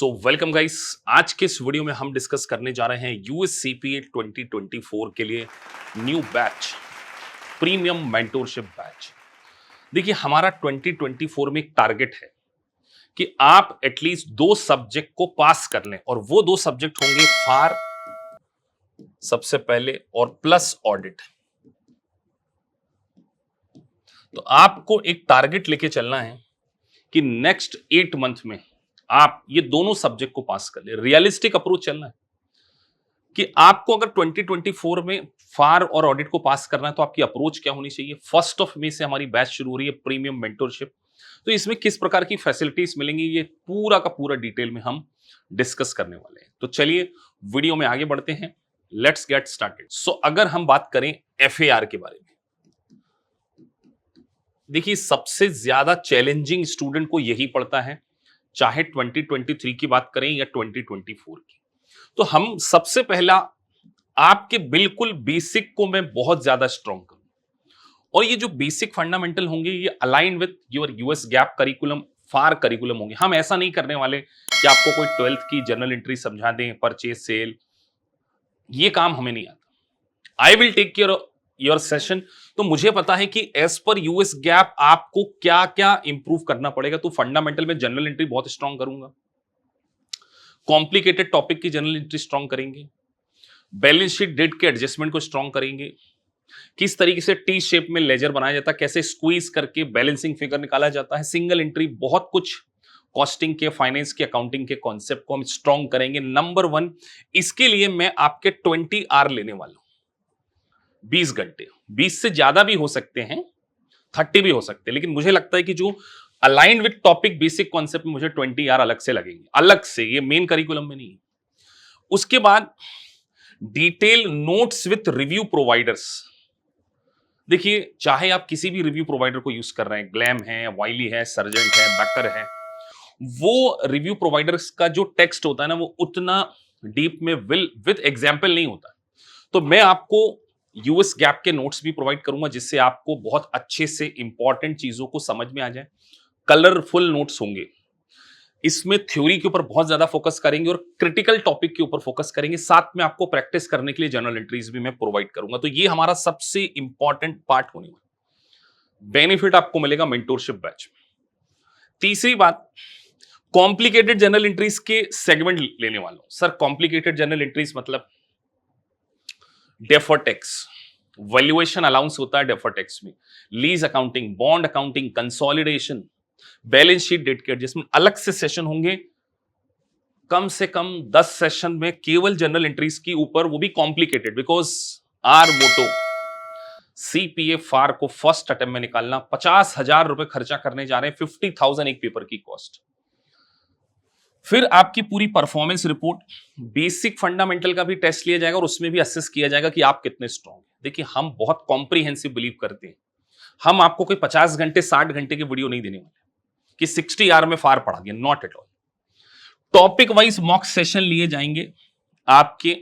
So welcome guys. आज के इस वीडियो में हम डिस्कस करने जा रहे हैं यूएससीपीए 2024 के लिए new batch, premium mentorship batch. देखिए, हमारा 2024 में एक टारगेट है कि आप एटलीस्ट 2 सब्जेक्ट को पास कर लें, और वो 2 सब्जेक्ट होंगे फार सबसे पहले और प्लस ऑडिट। तो आपको एक टारगेट लेके चलना है कि नेक्स्ट 8 मंथ में आप ये दोनों सब्जेक्ट को पास कर ले। रियलिस्टिक अप्रोच चलना है कि आपको अगर 2024 में फार और ऑडिट को पास करना है तो आपकी अप्रोच क्या होनी चाहिए। 1 मई से हमारी बैच शुरू हो रही है, प्रीमियम मेंटोरशिप। तो इसमें किस प्रकार की फैसिलिटीज मिलेंगी, ये पूरा का पूरा डिटेल में हम डिस्कस करने वाले हैं। तो चलिए वीडियो में आगे बढ़ते हैं। Let's get started. सो अगर हम बात करें एफएआर के बारे में, देखिए सबसे ज्यादा चैलेंजिंग स्टूडेंट को यही पड़ता है, चाहे 2023 की बात करें या 2024 की। तो हम सबसे पहला आपके बिल्कुल बेसिक को मैं बहुत ज्यादा स्ट्रॉन्ग करूं, और ये जो बेसिक फंडामेंटल होंगे ये align with your US gap curriculum, far curriculum होंगे। हम ऐसा नहीं करने वाले कि आपको कोई 12th की जनरल एंट्री समझा दें, परचेज सेल, ये काम हमें नहीं आता। I will take care your session. तो मुझे पता है कि एज पर यूएस गैप आपको क्या क्या इंप्रूव करना पड़ेगा। तो फंडामेंटल में जनरल एंट्री बहुत स्ट्रांग करूंगा, कॉम्प्लिकेटेड टॉपिक की जनरल एंट्री स्ट्रांग करेंगे, बैलेंस शीट डेट के एडजस्टमेंट को स्ट्रांग करेंगे, किस तरीके से टी शेप में लेजर बनाया जाता है, कैसे स्क्वीज करके बैलेंसिंग फिगर निकाला जाता है, सिंगल एंट्री, बहुत कुछ कॉस्टिंग के, फाइनेंस के, अकाउंटिंग के कॉन्सेप्ट को हम स्ट्रांग करेंगे। नंबर 1, इसके लिए मैं आपके 20 आवर लेने वाला हूं, 20 घंटे। 20 से ज्यादा भी हो सकते हैं, 30 भी हो सकते हैं, लेकिन मुझे लगता है कि जो align with topic basic concept में मुझे 20 आवर अलग से लगेंगे, अलग से, ये मेन करिकुलम में नहीं। उसके बाद detail notes with review providers. देखिए, चाहे आप किसी भी रिव्यू प्रोवाइडर को यूज कर रहे हैं, ग्लैम है, वाइली है, सर्जेंट है, बैकर है, वो रिव्यू प्रोवाइडर्स का जो टेक्स्ट होता है ना, वो उतना डीप में विद एग्जाम्पल नहीं होता। तो मैं आपको यूएस गैप के नोट्स भी प्रोवाइड करूंगा, जिससे आपको बहुत अच्छे से इंपॉर्टेंट चीजों को समझ में आ जाए। कलरफुल नोट्स होंगे, इसमें थ्योरी के ऊपर बहुत ज्यादा फोकस करेंगे और क्रिटिकल टॉपिक के ऊपर फोकस करेंगे। साथ में आपको प्रैक्टिस करने के लिए जनरल एंट्रीज भी मैं प्रोवाइड करूंगा। तो ये हमारा सबसे इंपॉर्टेंट पार्ट होने वाला बेनिफिट आपको मिलेगा मेंटोरशिप बैच में। तीसरी बात, कॉम्प्लिकेटेड जनरल एंट्रीज के सेगमेंट लेने वाला हूं। सर, कॉम्प्लिकेटेड जनरल एंट्रीज मतलब डेफर्ड टैक्स, वैल्यूएशन अलाउंस होता है डेफर्ड टैक्स में, lease accounting, bond accounting, consolidation, balance sheet date के एडजस्टमेंट, अलग से सेशन होंगे। कम से कम 10 सेशन में केवल जनरल एंट्रीज की ऊपर, वो भी complicated, because our motto CPA for को फर्स्ट अटेम्प्ट में निकालना। 50,000 रुपए खर्चा करने जा रहे हैं, 50,000 एक पेपर की कॉस्ट। फिर आपकी पूरी परफॉर्मेंस रिपोर्ट, बेसिक फंडामेंटल का भी टेस्ट लिया जाएगा और उसमें भी असेस किया जाएगा कि आप कितने स्ट्रांग हैं। देखिए, हम बहुत कॉम्प्रिहेंसिव बिलीव करते हैं। हम आपको कोई 50 घंटे 60 घंटे की वीडियो नहीं देने वाले कि 60 आवर में फार पढ़ा दिया, not at all. Topic wise mock session लिए जाएंगे आपके।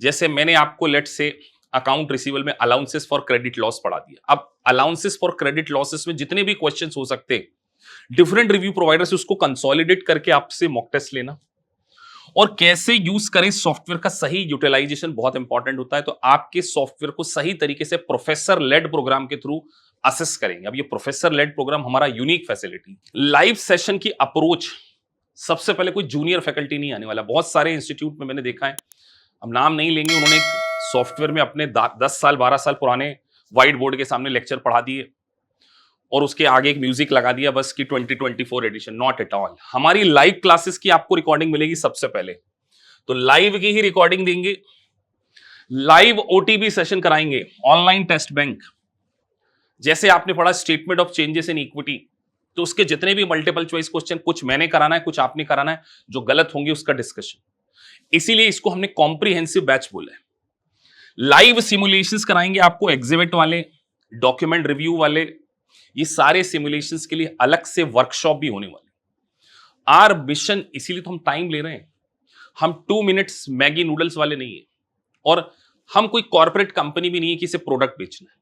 जैसे मैंने आपको लेट से अकाउंट रिसीवेबल में अलाउंसेस फॉर क्रेडिट लॉस पढ़ा दिया। अब अलाउंसेस फॉर क्रेडिट लॉसेस में जितने भी क्वेश्चंस हो सकते हैं, डिफरेंट रिव्यू प्रोवाइडर से उसको कंसोलिडेट करके आपसे मॉक टेस्ट लेना, और कैसे यूज करें सॉफ्टवेयर का सही यूटिलाइजेशन बहुत इंपॉर्टेंट होता है। तो आपके सॉफ्टवेयर को सही तरीके से प्रोफेसर लेड प्रोग्राम के थ्रू असेस करेंगे। अब ये प्रोफेसर लेड प्रोग्राम हमारा यूनिक फैसिलिटी। लाइव सेशन की अप्रोच, सबसे पहले कोई जूनियर फैकल्टी नहीं आने वाला। बहुत सारे इंस्टीट्यूट में मैंने देखा है, अब नाम नहीं लेंगे, उन्होंने एक सॉफ्टवेयर में अपने 10 साल 12 साल पुराने व्हाइट बोर्ड के सामने लेक्चर पढ़ा दिए और उसके आगे एक म्यूजिक लगा दिया बस की 2024 एडिशन। Not at all. हमारी लाइव क्लासेस की आपको रिकॉर्डिंग मिलेगी सबसे पहले, तो लाइव की ही रिकॉर्डिंग देंगे। लाइव ओटीबी सेशन कराएंगे, ऑनलाइन टेस्ट बैंक। जैसे आपने पढ़ा statement of changes in equity, तो उसके जितने भी मल्टीपल चॉइस क्वेश्चन, कुछ मैंने कराना है, कुछ आपने कराना है, जो गलत होंगे उसका डिस्कशन। इसीलिए इसको हमने कॉम्प्रिहेंसिव बैच बोला है। लाइव सिमुलेशंस कराएंगे आपको, एग्जिबिट वाले, डॉक्यूमेंट रिव्यू वाले, ये सारे सिमुलेशंस के लिए अलग से वर्कशॉप भी होने वाले। आर मिशन, इसीलिए तो हम टाइम ले रहे हैं। हम 2 मिनट्स मैगी नूडल्स वाले नहीं है, और हम कोई कॉर्पोरेट कंपनी भी नहीं है कि इसे प्रोडक्ट बेचना है।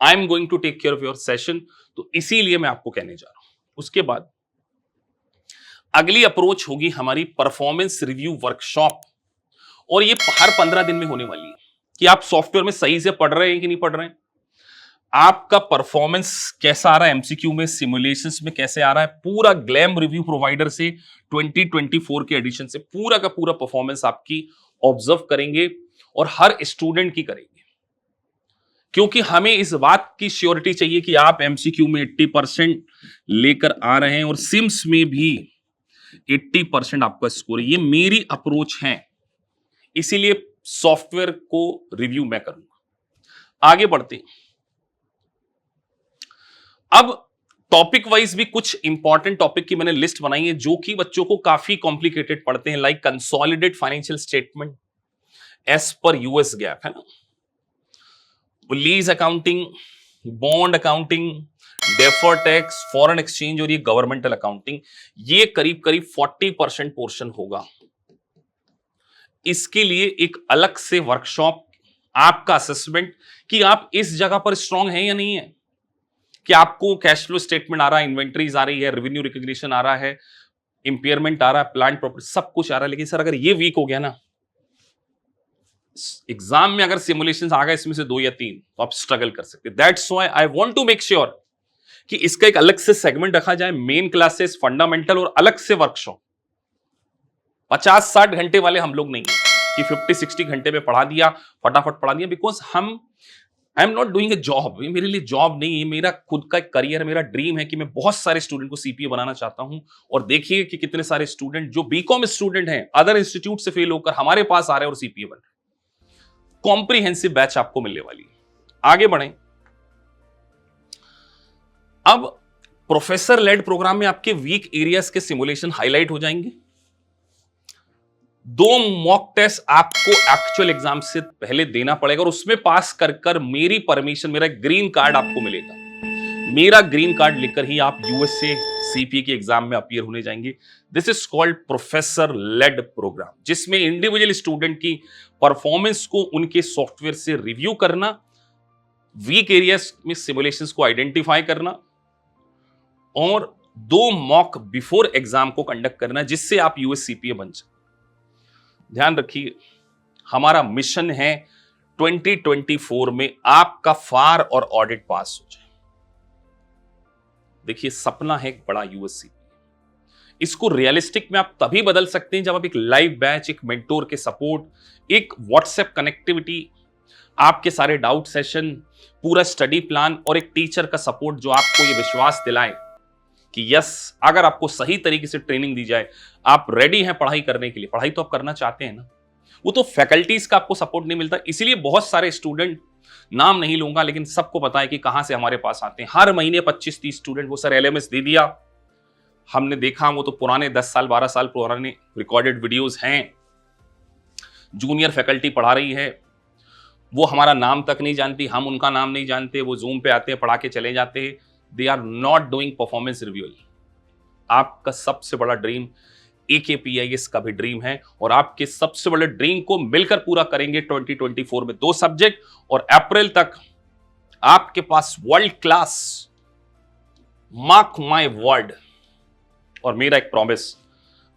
I am going to take care of your session, तो इसीलिए मैं आपको कहने जा रहा हूं। उसके बाद अगली अप्रोच होगी हमारी परफॉर्मेंस रिव्यू वर्कशॉप, और ये हर 15 दिन में होने वाली है कि आप सॉफ्टवेयर में सही से पढ़ रहे हैं कि नहीं पढ़ रहे हैं, आपका परफॉर्मेंस कैसा आ रहा है, एमसीक्यू में, सिमुलेशंस में कैसे आ रहा है, पूरा ग्लैम रिव्यू प्रोवाइडर से 2024 के एडिशन से पूरा का पूरा परफॉर्मेंस आपकी ऑब्जर्व करेंगे और हर स्टूडेंट की करेंगे, क्योंकि हमें इस बात की श्योरिटी चाहिए कि आप एमसीक्यू में 80% लेकर आ रहे हैं और सिम्स में भी 80% आपका स्कोर है। ये मेरी अप्रोच है, इसीलिए सॉफ्टवेयर को रिव्यू मैं करूंगा। आगे बढ़ते हैं। अब टॉपिक वाइज भी कुछ इंपॉर्टेंट टॉपिक की मैंने लिस्ट बनाई है जो कि बच्चों को काफी कॉम्प्लिकेटेड पड़ते हैं, like consolidate financial statement as per US GAAP, है ना, lease accounting, bond accounting, defer tax, foreign exchange और ये गवर्नमेंटल अकाउंटिंग, ये करीब करीब 40% पोर्शन होगा। इसके लिए एक अलग से वर्कशॉप, आपका असेसमेंट कि आप इस जगह पर स्ट्रांग हैं या नहीं है, कि आपको कैश फ्लो स्टेटमेंट आ रहा है, इन्वेंट्रीज आ रही है, रेवेन्यू रिकग्निशन आ रहा है, इंपेयरमेंट आ रहा है, प्लांट प्रॉपर्टी, सब कुछ आ रहा है, लेकिन सर अगर ये वीक हो गया ना, एग्जाम में अगर सिमुलेशंस आ गए इसमें से 2 या 3, तो आप स्ट्रगल कर सकते। That's why I want to make sure कि इसका एक अलग से सेगमेंट रखा जाए, मेन क्लासेस, फंडामेंटल और अलग से वर्कशॉप। 50-60 घंटे वाले हम लोग नहीं है कि 50-60 घंटे में पढ़ा दिया, फटाफट पढ़ा दिया, because I am not doing a job, ये मेरे लिए जॉब नहीं है, मेरा खुद का एक करियर, मेरा ड्रीम है कि मैं बहुत सारे स्टूडेंट को सीपीए बनाना चाहता हूं। और देखिए कि कितने सारे स्टूडेंट जो बीकॉम स्टूडेंट हैं अदर इंस्टीट्यूट से फेल होकर हमारे पास आ रहे हैं और सीपीए बन रहे हैं। कॉम्प्रिहेंसिव बैच आपको मिलने वाली है। आगे बढ़ें। अब प्रोफेसर लेड प्रोग्राम में आपके वीक एरियाज के सिमुलेशन हाईलाइट हो जाएंगे। 2 मॉक टेस्ट आपको एक्चुअल एग्जाम से पहले देना पड़ेगा और उसमें पास कर मेरी परमिशन, मेरा ग्रीन कार्ड आपको मिलेगा। मेरा ग्रीन कार्ड लेकर ही आप यूएसए सीपीए के एग्जाम में अपीयर होने जाएंगे। This is called professor led program, जिसमें इंडिविजुअल स्टूडेंट की परफॉर्मेंस को उनके सॉफ्टवेयर से रिव्यू करना, वीक एरियाज में सिमुलेशंस को आइडेंटिफाई करना और 2 मॉक बिफोर एग्जाम को कंडक्ट करना, जिससे आप यूएस सीपीए बन जाए। ध्यान रखिए, हमारा मिशन है 2024 में आपका फार और ऑडिट पास हो जाए। देखिए, सपना है एक बड़ा यूएस सीपीए। इसको रियलिस्टिक में आप तभी बदल सकते हैं जब आप एक लाइव बैच, एक मेंटोर के सपोर्ट, एक व्हाट्सएप कनेक्टिविटी, आपके सारे डाउट सेशन, पूरा स्टडी प्लान और एक टीचर का सपोर्ट जो आपको ये विश्वास दिलाए कि यस, अगर आपको सही तरीके से ट्रेनिंग दी जाए, आप रेडी हैं पढ़ाई करने के लिए। पढ़ाई तो आप करना चाहते हैं ना, वो तो फैकल्टीज का आपको सपोर्ट नहीं मिलता। इसीलिए बहुत सारे स्टूडेंट, नाम नहीं लूंगा लेकिन सबको पता है कि कहां से हमारे पास आते हैं। हर महीने 25-30 स्टूडेंट, वो सर एलएमएस दे दिया, हमने देखा, वो तो पुराने 10 साल 12 साल पुराने रिकॉर्डेड वीडियोस हैं। जूनियर फैकल्टी पढ़ा रही है, वो हमारा नाम तक नहीं जानती, हम उनका नाम नहीं जानते, वो जूम पे आते हैं, पढ़ा के चले जाते हैं। They are not doing performance review. आपका सबसे बड़ा ड्रीम AKPIS का भी ड्रीम है और आपके सबसे बड़े ड्रीम को मिलकर पूरा करेंगे 2024 में 2 सब्जेक्ट, और अप्रैल तक आपके पास world class, mark my word, और मेरा एक प्रॉमिस,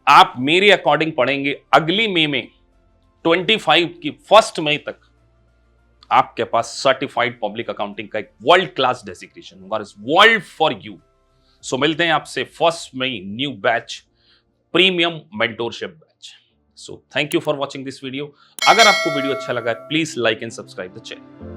आप मेरे अकॉर्डिंग पढ़ेंगे, अगली मई में 25 की 1 मई तक आपके पास सर्टिफाइड पब्लिक अकाउंटिंग का एक वर्ल्ड क्लास डेजिग्नेशन होगा, वर्ल्ड फॉर यू। सो मिलते हैं आपसे 1 मई, new batch, premium mentorship batch. So thank you for watching this video. अगर आपको वीडियो अच्छा लगा, please like and subscribe the channel.